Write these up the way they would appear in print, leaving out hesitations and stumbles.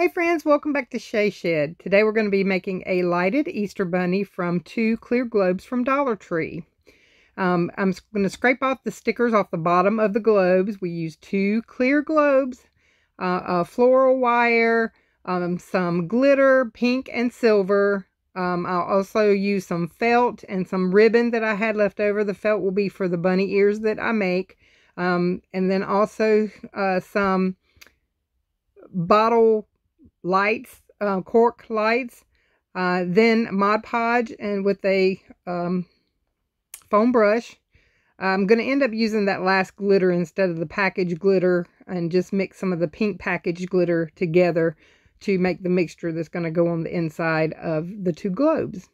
Hey friends, welcome back to Shay Shed. Today we're going to be making a lighted Easter bunny from 2 clear globes from Dollar Tree. I'm going to scrape off the stickers off the bottom of the globes. We use 2 clear globes, a floral wire, some glitter, pink and silver. I'll also use some felt and some ribbon that I had left over. The felt will be for the bunny ears that I make. And then also some bottle lights, cork lights, then Mod Podge, and with a foam brush. I'm going to end up using that last glitter instead of the package glitter, and just mix some of the pink package glitter together to make the mixture that's going to go on the inside of the 2 globes.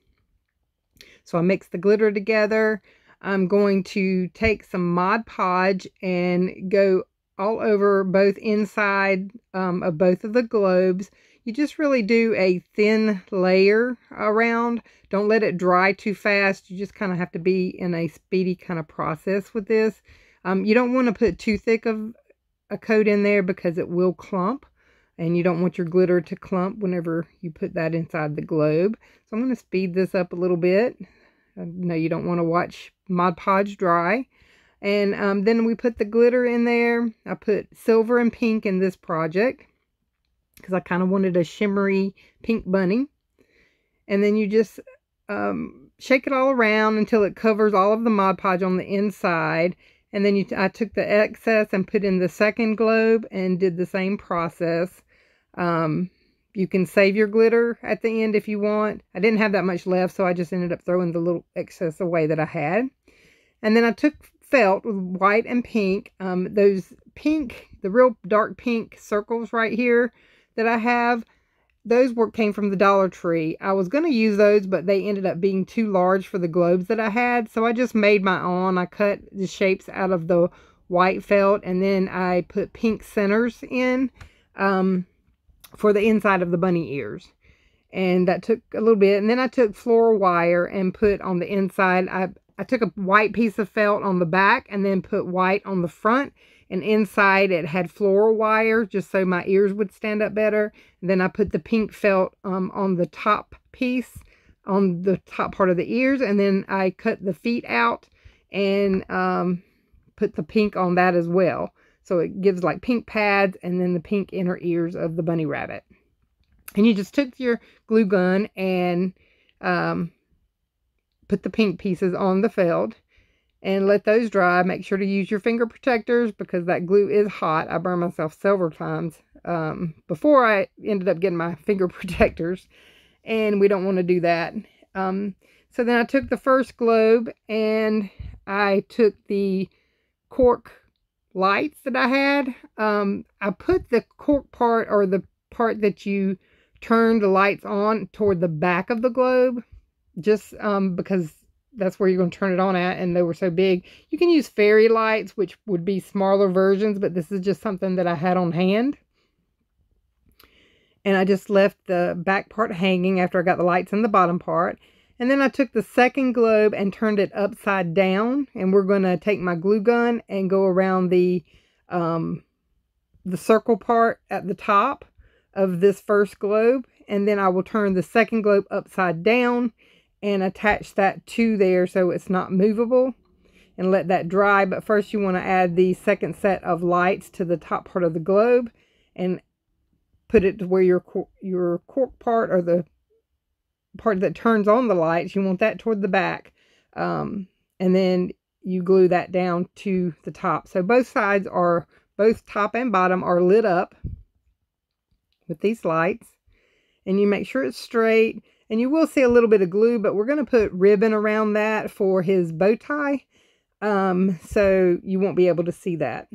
So I mix the glitter together. I'm going to take some Mod Podge and go all over both inside of both of the globes. You just really do a thin layer around. Don't let it dry too fast. You just kind of have to be in a speedy kind of process with this. You don't want to put too thick of a coat in there because it will clump, and you don't want your glitter to clump whenever you put that inside the globe. So I'm going to speed this up a little bit. No, you don't want to watch Mod Podge dry. And then we put the glitter in there. I put silver and pink in this project because I kind of wanted a shimmery pink bunny. And then you just shake it all around until it covers all of the Mod Podge on the inside. And then I took the excess and put in the second globe and did the same process. You can save your glitter at the end if you want. I didn't have that much left, so I just ended up throwing the little excess away that I had. And then I took felt with white and pink. Those pink, the real dark pink circles right here that I have, those came from the Dollar Tree. I was going to use those, but they ended up being too large for the globes that I had. So I just made my own. I cut the shapes out of the white felt, and then I put pink centers in for the inside of the bunny ears. And that took a little bit. And then I took floral wire and put on the inside. I took a white piece of felt on the back and then put white on the front, and inside it had floral wire just so my ears would stand up better. And then I put the pink felt on the top piece, on the top part of the ears, and then I cut the feet out and put the pink on that as well. So it gives like pink pads and then the pink inner ears of the bunny rabbit. And you just took your glue gun and put the pink pieces on the felt and let those dry. Make sure to use your finger protectors because that glue is hot. I burned myself several times before I ended up getting my finger protectors, and we don't want to do that. So then I took the first globe and I took the cork lights that I had. I put the cork part, or the part that you turn the lights on, toward the back of the globe, just because that's where you're going to turn it on at, and they were so big. You can use fairy lights, which would be smaller versions, but this is just something that I had on hand. And I just left the back part hanging after I got the lights in the bottom part. And then I took the second globe and turned it upside down, and we're going to take my glue gun and go around the circle part at the top of this first globe, and then I will turn the second globe upside down and attach that to there so it's not movable, and let that dry. But first you want to add the second set of lights to the top part of the globe and put it to where your cork part, or the part that turns on the lights, you want that toward the back, and then you glue that down to the top. So both sides are, both top and bottom, are lit up with these lights, and you make sure it's straight. And you will see a little bit of glue, but we're going to put ribbon around that for his bow tie, so you won't be able to see that.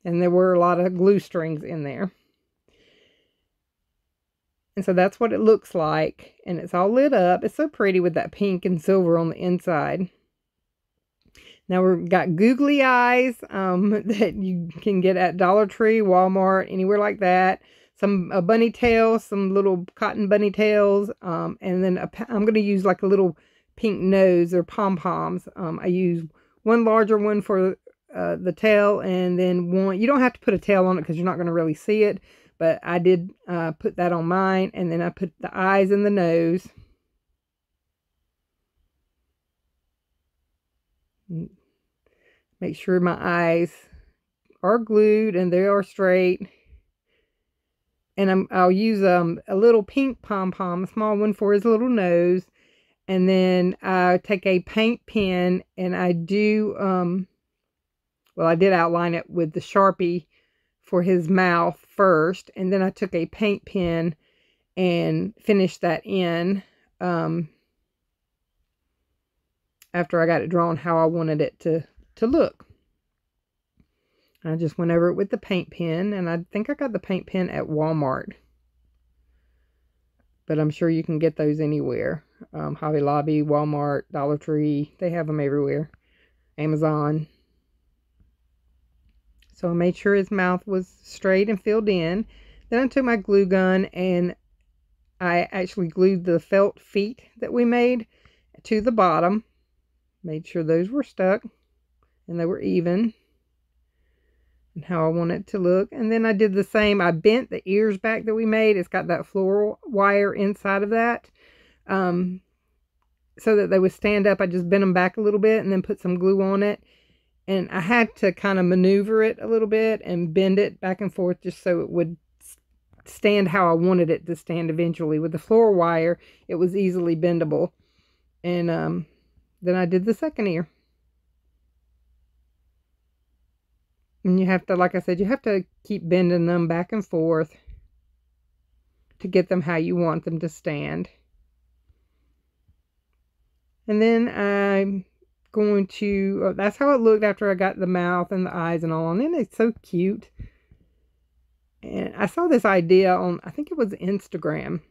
And there were a lot of glue strings in there. And so that's what it looks like, and it's all lit up. It's so pretty with that pink and silver on the inside. Now we've got googly eyes that you can get at Dollar Tree, Walmart, anywhere like that. Some bunny tails, some little cotton bunny tails, and then I'm going to use like a little pink nose or pom-poms. I use one larger one for the tail, and then one, you don't have to put a tail on it because you're not going to really see it, but I did put that on mine, and then I put the eyes and the nose. Make sure my eyes are glued and they are straight. And I'll use a little pink pom-pom, a small one for his little nose. And then I take a paint pen and I do, well, I did outline it with the Sharpie for his mouth first. And then I took a paint pen and finished that in after I got it drawn how I wanted it to look. I just went over it with the paint pen, and I think I got the paint pen at Walmart. But I'm sure you can get those anywhere. Hobby Lobby, Walmart, Dollar Tree, they have them everywhere. Amazon. So I made sure his mouth was straight and filled in. Then I took my glue gun and I actually glued the felt feet that we made to the bottom. Made sure those were stuck and they were even and how I want it to look. And then I did the same. I bent the ears back that we made. It's got that floral wire inside of that. So that they would stand up. I just bent them back a little bit and then put some glue on it. And I had to kind of maneuver it a little bit and bend it back and forth just so it would stand how I wanted it to stand eventually. With the floral wire, it was easily bendable. And then I did the second ear. And you have to, like I said, you have to keep bending them back and forth to get them how you want them to stand. And then I'm going to, that's how it looked after I got the mouth and the eyes and all on. And it's so cute. And I saw this idea on, I think it was Instagram.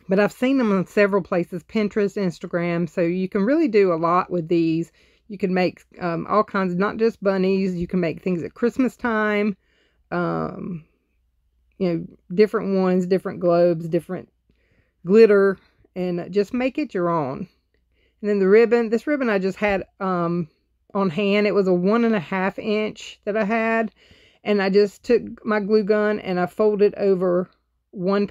But I've seen them on several places, Pinterest, Instagram. So you can really do a lot with these. You can make all kinds, not just bunnies. You can make things at Christmas time. You know, different ones, different globes, different glitter. And just make it your own. And then the ribbon, this ribbon I just had on hand. It was a 1.5 inch that I had. And I just took my glue gun and I folded over one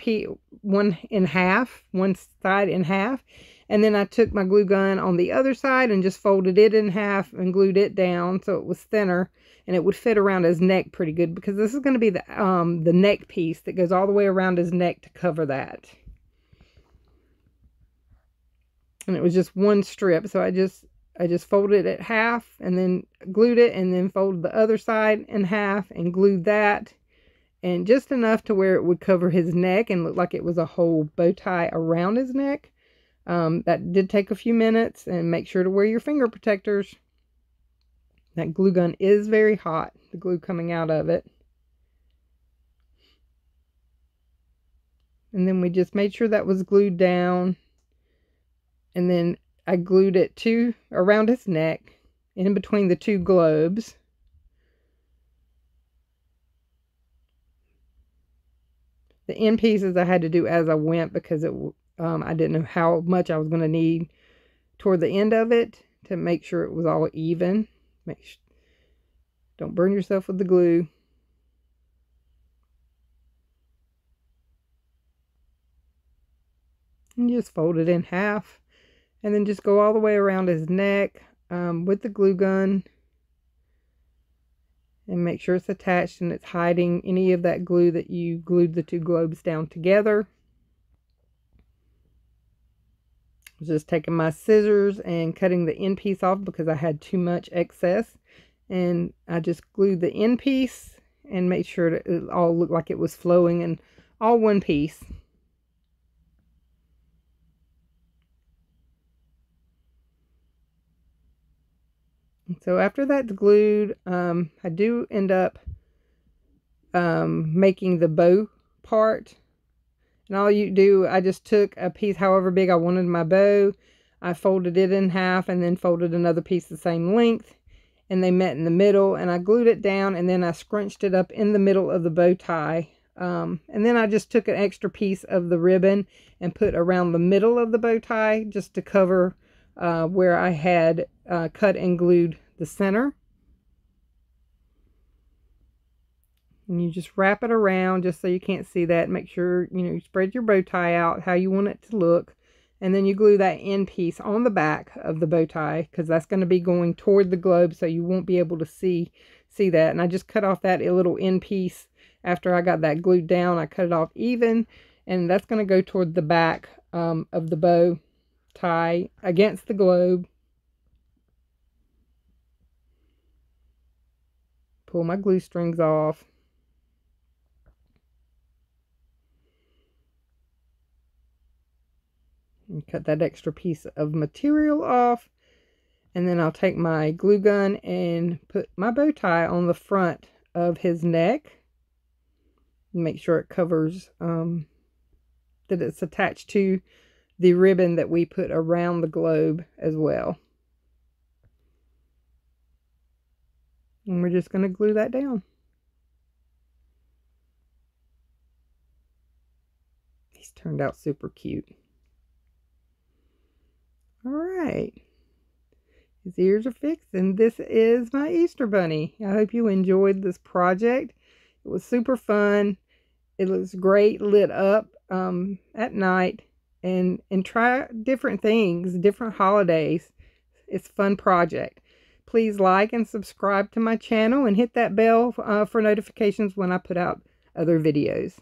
in half, one side in half, and then I took my glue gun on the other side and just folded it in half and glued it down so it was thinner and it would fit around his neck pretty good, because this is going to be the neck piece that goes all the way around his neck to cover that. And it was just one strip, so I just folded it half and then glued it, and then folded the other side in half and glued that. And just enough to where it would cover his neck and look like it was a whole bow tie around his neck. That did take a few minutes, and make sure to wear your finger protectors. That glue gun is very hot, the glue coming out of it. And then we just made sure that was glued down. And then I glued it around his neck, in between the two globes. The end pieces I had to do as I went, because I didn't know how much I was going to need toward the end of it to make sure it was all even. Don't burn yourself with the glue. And just fold it in half, and then just go all the way around his neck with the glue gun. And make sure it's attached and it's hiding any of that glue that you glued the two globes down together. I was just taking my scissors and cutting the end piece off because I had too much excess. And I just glued the end piece and made sure that it all looked like it was flowing and all one piece. So after that's glued, I do end up making the bow part. And all you do, I just took a piece however big I wanted my bow. I folded it in half and then folded another piece the same length. And they met in the middle. And I glued it down, and then I scrunched it up in the middle of the bow tie. And then I just took an extra piece of the ribbon and put around the middle of the bow tie just to cover where I had cut and glued the center. And you just wrap it around just so you can't see that. Make sure, you spread your bow tie out how you want it to look. And then you glue that end piece on the back of the bow tie, because that's going to be going toward the globe, so you won't be able to see that. And I just cut off that little end piece after I got that glued down. I cut it off even, and that's going to go toward the back of the bow tie against the globe. Pull my glue strings off. And cut that extra piece of material off. And then I'll take my glue gun and put my bow tie on the front of his neck. Make sure it covers, that it's attached to the ribbon that we put around the globe as well. And we're just going to glue that down. He's turned out super cute. All right. His ears are fixed, and this is my Easter Bunny. I hope you enjoyed this project. It was super fun. It looks great lit up at night. And try different things, different holidays. It's a fun project. Please like and subscribe to my channel and hit that bell for notifications when I put out other videos.